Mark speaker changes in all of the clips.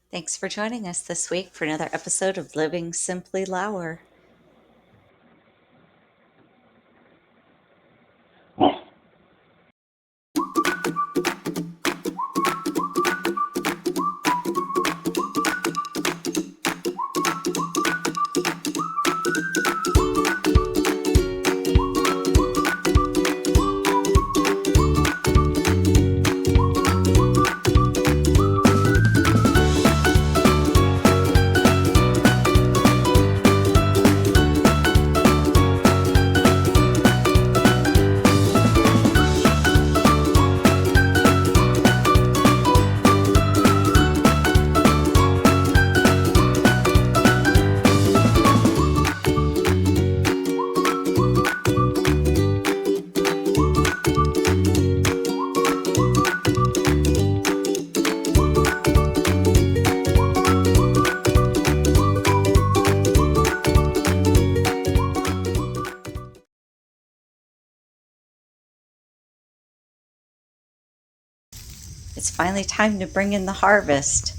Speaker 1: Thanks for joining us this week for another episode of Living Simply Lower. It's finally time to bring in the harvest.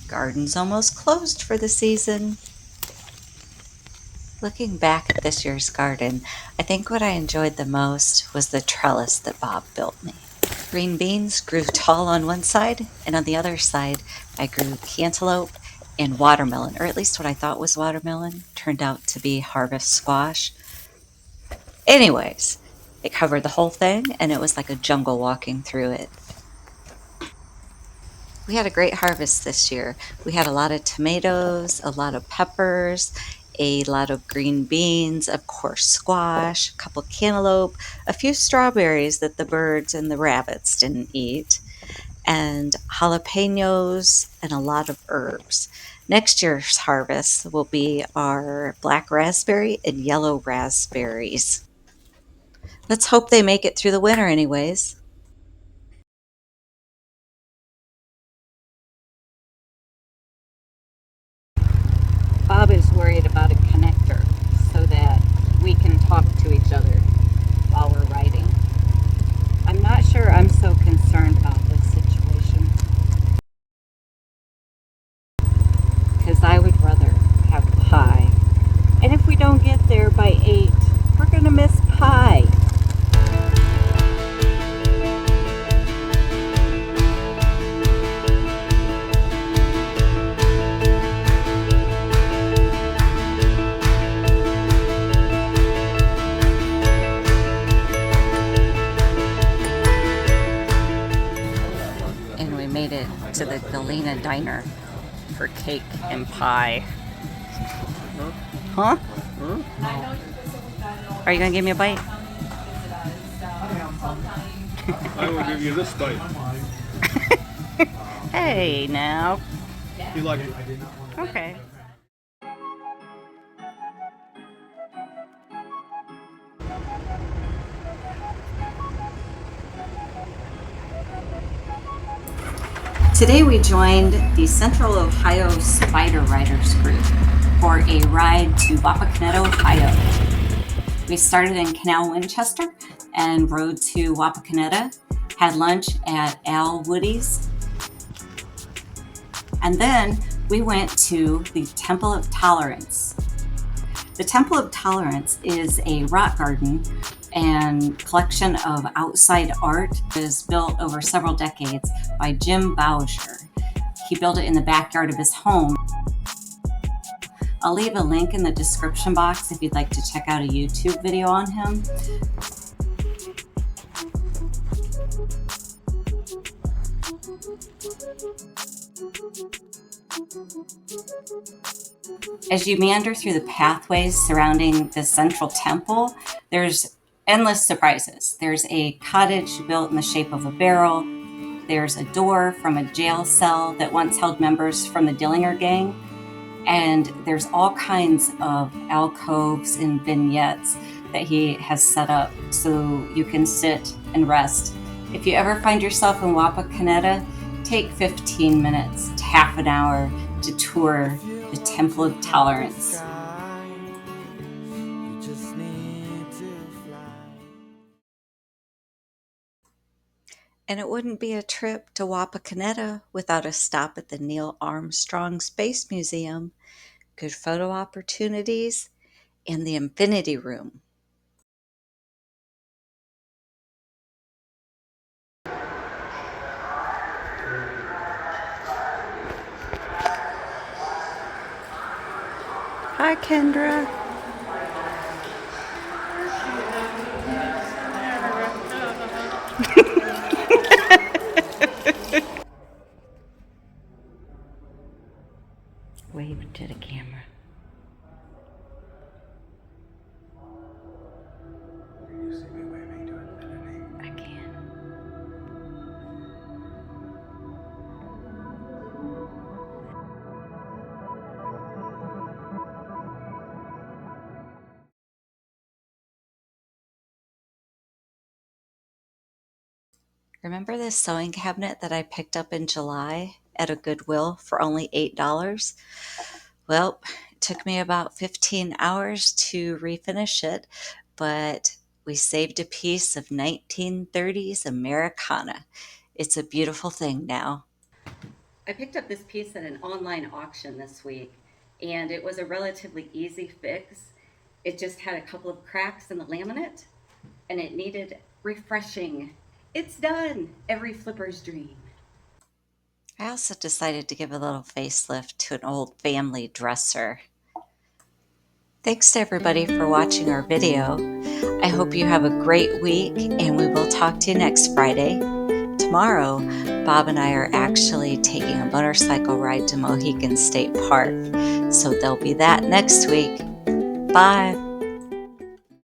Speaker 1: Garden's almost closed for the season. Looking back at this year's garden, I think what I enjoyed the most was the trellis that Bob built me. Green beans grew tall on one side, and on the other side, I grew cantaloupe and watermelon, or at least what I thought was watermelon turned out to be harvest squash. Anyways, it covered the whole thing, and it was like a jungle walking through it. We had a great harvest this year. We had a lot of tomatoes, a lot of peppers, a lot of green beans, of course, squash, a couple cantaloupe, a few strawberries that the birds and the rabbits didn't eat, and jalapenos, and a lot of herbs. Next year's harvest will be our black raspberry and yellow raspberries. Let's hope they make it through the winter, anyways. Bob is worried about a connector so that we can talk to each other while we're riding. I'm not sure I'm so concerned about this situation because I would rather have pie. And if we don't get there by 8, we're going to miss pie. And we made it to the Galena Diner for cake and pie. Huh? Are you going to give me a bite?
Speaker 2: I will give you this bite.
Speaker 1: Hey, now.
Speaker 2: You like it?
Speaker 1: Okay. Today we joined the Central Ohio Spyder Riders group for a ride to Wapakoneta, Ohio. We started in Canal Winchester and rode to Wapakoneta, had lunch at Al Woody's, and then we went to the Temple of Tolerance. The Temple of Tolerance is a rock garden and collection of outside art. It was built over several decades by Jim Bowser. He built it in the backyard of his home. I'll leave a link in the description box if you'd like to check out a YouTube video on him. As you meander through the pathways surrounding the central temple, there's endless surprises. There's a cottage built in the shape of a barrel. There's a door from a jail cell that once held members from the Dillinger Gang. And there's all kinds of alcoves and vignettes that he has set up so you can sit and rest. If you ever find yourself in Wapakoneta, take 15 minutes to half an hour to tour the Temple of Tolerance.
Speaker 3: And it wouldn't be a trip to Wapakoneta without a stop at the Neil Armstrong Space Museum, good photo opportunities, and the Infinity Room. Hi, Kendra. Wave to the camera.
Speaker 2: You see me waving to infinity?
Speaker 3: I can. Remember this sewing cabinet that I picked up in July at a Goodwill for only $8? Well, it took me about 15 hours to refinish it, but we saved a piece of 1930s Americana. It's a beautiful thing now.
Speaker 1: I picked up this piece at an online auction this week, and it was a relatively easy fix. It just had a couple of cracks in the laminate, and it needed refreshing. It's done! Every flipper's dream.
Speaker 3: I also decided to give a little facelift to an old family dresser. Thanks to everybody for watching our video. I hope you have a great week, and we will talk to you next Friday. Tomorrow, Bob and I are actually taking a motorcycle ride to Mohegan State Park, so there'll be that next week. Bye.